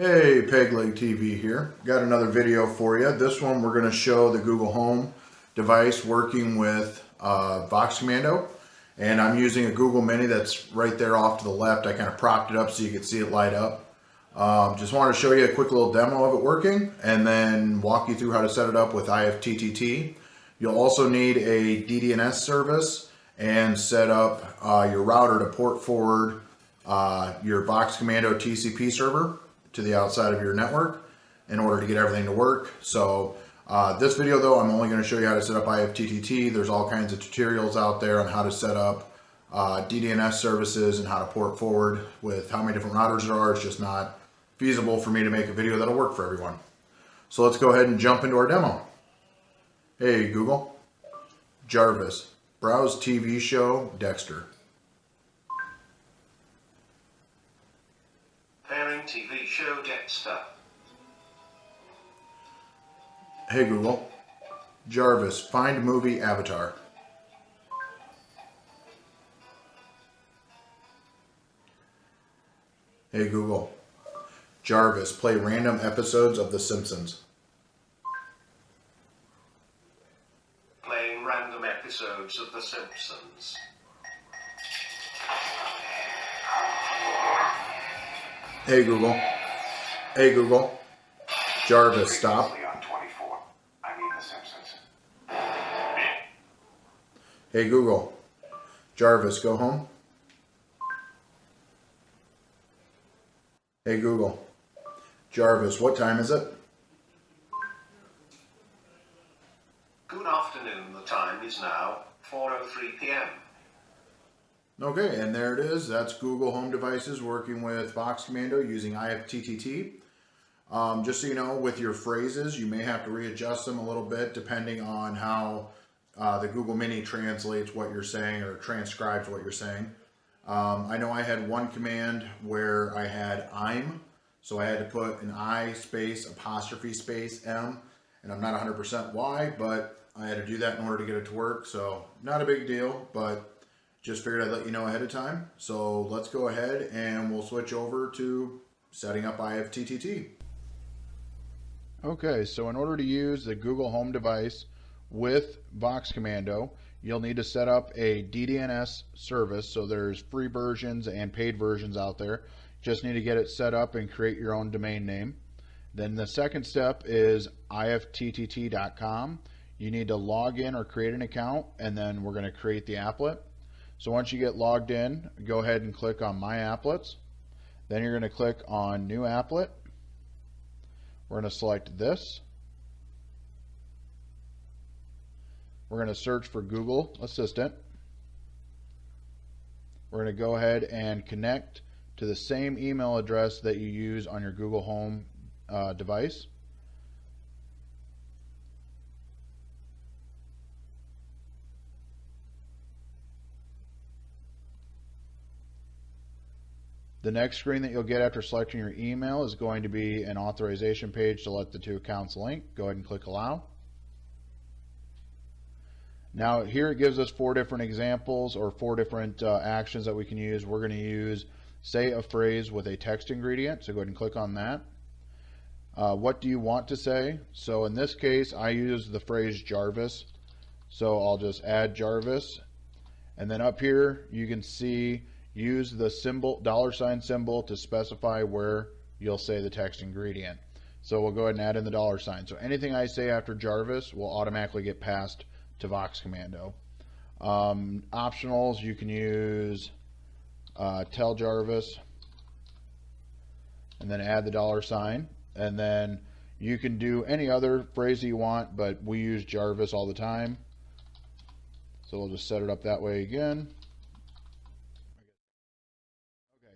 Hey, Pegleg TV here. Got another video for you. This one we're going to show the Google Home device working with Voxcommando. And I'm using a Google Mini that's right there off to the left. I kind of propped it up so you can see it light up. Just wanted to show you a quick little demo of it working and then walk you through how to set it up with Ifttt. You'll also need a Ddns service and set up your router to port forward your Voxcommando TCP server to the outside of your network in order to get everything to work. So this video though, I'm only going to show you how to set up Ifttt. There's all kinds of tutorials out there on how to set up DDNS services and how to port forward. With how many different routers there are, it's just not feasible for me to make a video that'll work for everyone. So let's go ahead and jump into our demo. Hey Google, Jarvis, browse TV show Dexter. TV show Dexter. Hey Google, Jarvis, find movie Avatar. Hey Google, Jarvis, play random episodes of The Simpsons. Playing random episodes of The Simpsons. Hey Google. Hey Google. Jarvis, stop. On 24. I mean The Simpsons. Hey Google. Jarvis, go home. Hey Google. Jarvis, what time is it? Good afternoon. The time is now 4:03 p.m. Okay, and there it is. That's Google Home devices working with Voxcommando using Ifttt. Just so you know, with your phrases, you may have to readjust them a little bit depending on how the Google Mini translates what you're saying or transcribes what you're saying. I know I had one command where I had I'm, so I had to put an I space apostrophe space M, and I'm not 100% why, but I had to do that in order to get it to work. So not a big deal, but just figured I'd let you know ahead of time. So let's go ahead and we'll switch over to setting up Ifttt. Okay, so in order to use the Google Home device with Voxcommando, you'll need to set up a DDNS service. So there's free versions and paid versions out there. Just need to get it set up and create your own domain name. Then the second step is ifttt.com. You need to log in or create an account, and then we're going to create the applet. So once you get logged in, go ahead and click on My Applets. Then you're going to click on New Applet. We're going to select this. We're going to search for Google Assistant. We're going to go ahead and connect to the same email address that you use on your Google Home device. The next screen that you'll get after selecting your email is going to be an authorization page to let the two accounts link. Go ahead and click Allow. Now here it gives us four different examples or four different actions that we can use. We're going to use say a phrase with a text ingredient, so go ahead and click on that. What do you want to say? So in this case I use the phrase Jarvis, so I'll just add Jarvis, and then up here you can see use the symbol, $ symbol, to specify where you'll say the text ingredient. So we'll go ahead and add in the $. So anything I say after Jarvis will automatically get passed to Voxcommando. Optionals, you can use tell Jarvis and then add the $, and then you can do any other phrase that you want, but we use Jarvis all the time. So we'll just set it up that way again.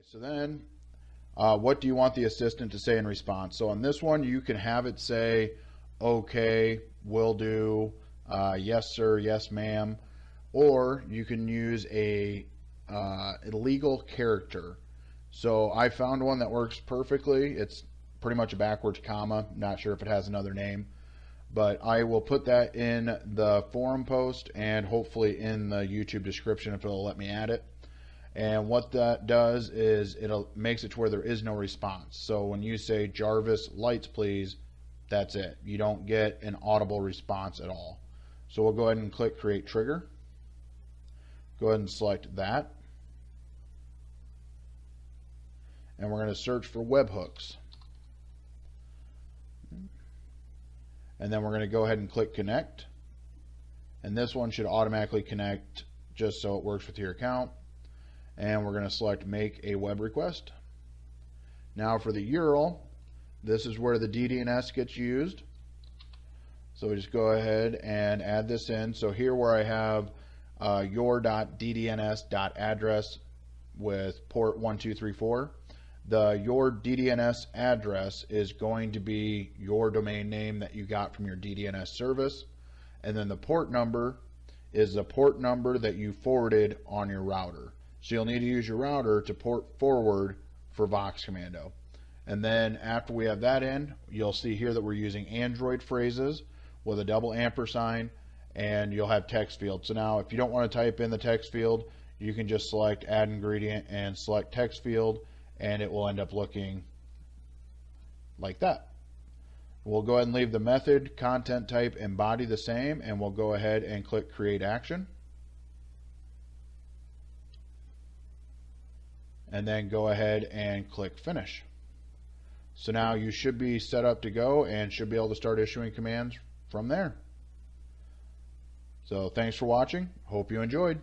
So then, what do you want the assistant to say in response? So on this one, you can have it say, okay, will do, yes sir, yes ma'am, or you can use a illegal character. So I found one that works perfectly. It's pretty much a backwards comma. Not sure if it has another name, but I will put that in the forum post and hopefully in the YouTube description if it'll let me add it. And what that does is it makes it to where there is no response. So when you say Jarvis lights please, that's it. You don't get an audible response at all. So we'll go ahead and click create trigger. Go ahead and select that. And we're going to search for webhooks. And then we're going to go ahead and click connect. And this one should automatically connect just so it works with your account. And we're going to select make a web request. Now for the URL, this is where the Ddns gets used. So we just go ahead and add this in. So here where I have your.ddns.address with port 1234, your DDNS address is going to be your domain name that you got from your DDNS service, and then the port number is the port number that you forwarded on your router. So you'll need to use your router to port forward for Voxcommando. And then after we have that in, you'll see here that we're using Android phrases with a double ampersand, and you'll have text field. So now if you don't want to type in the text field, you can just select add ingredient and select text field, and it will end up looking like that. We'll go ahead and leave the method, content type, and body the same, and we'll go ahead and click create action. And then go ahead and click finish. So now you should be set up to go and should be able to start issuing commands from there. So thanks for watching. Hope you enjoyed.